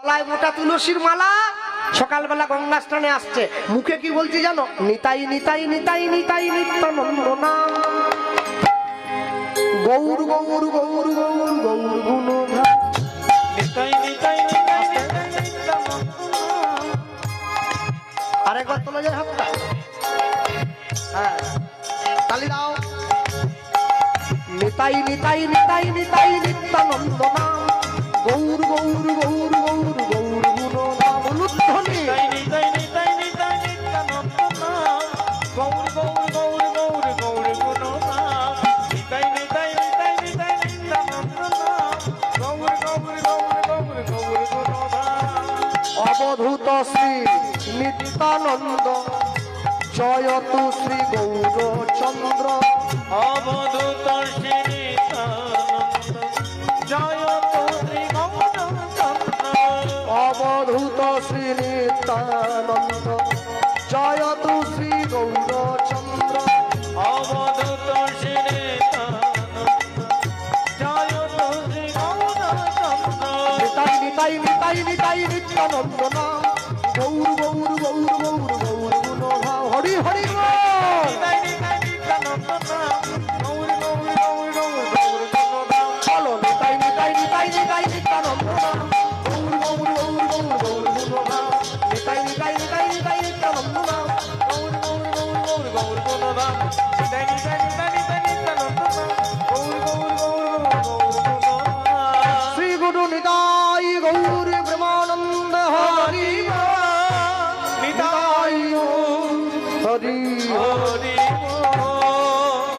গলায় মোটা তুলসীর মালা, সকালবেলা গঙ্গা স্নানে আসছে, মুখে কি বলছি জানো? নিতাই নিতাই নিতাই নিতাই নিত্যানন্দ নাম, গৌর গৌর গৌর গৌর গৌর গুণধাম, নিতাই নিতাই নিতাই নিতাই নিত্যানন্দ নাম। আরেকবার তোলা যায় হাতটা? হ্যাঁ, তালি দাও। নিতাই নিতাই নিতাই নিতাই নিত্যানন্দ নাম, গৌর গৌর গৌর গৌর গৌর গুণধাম। উলুধ্বনি। নিতাই নিতাই নিতাই নিতাই নিত্যানন্দ নাম, গৌর গৌর গৌর গৌর গৌর গুণধাম। নিতাই নিতাই নিতাই নিতাই নিত্যানন্দ নাম, গৌর গৌর গৌর গৌর গৌর গুণধাম। অবধূত শ্রী নিত্যানন্দ, জয়তু শ্রী গৌরচন্দ্র, অবধূত শ্রী নিত্যানন্দ, জয়তু শ্রী গৌরচন্দ্র। অবধূত শ্রী নিত্যানন্দ, জয়তু শ্রী গৌরচন্দ্র, অবধূত শ্রী নিত্যানন্দ, জয়তু শ্রী গৌরচন্দ্র। নিতাই নিতাই নিতাই নিতাই নিত্যানন্দ নাম, গৌর গৌর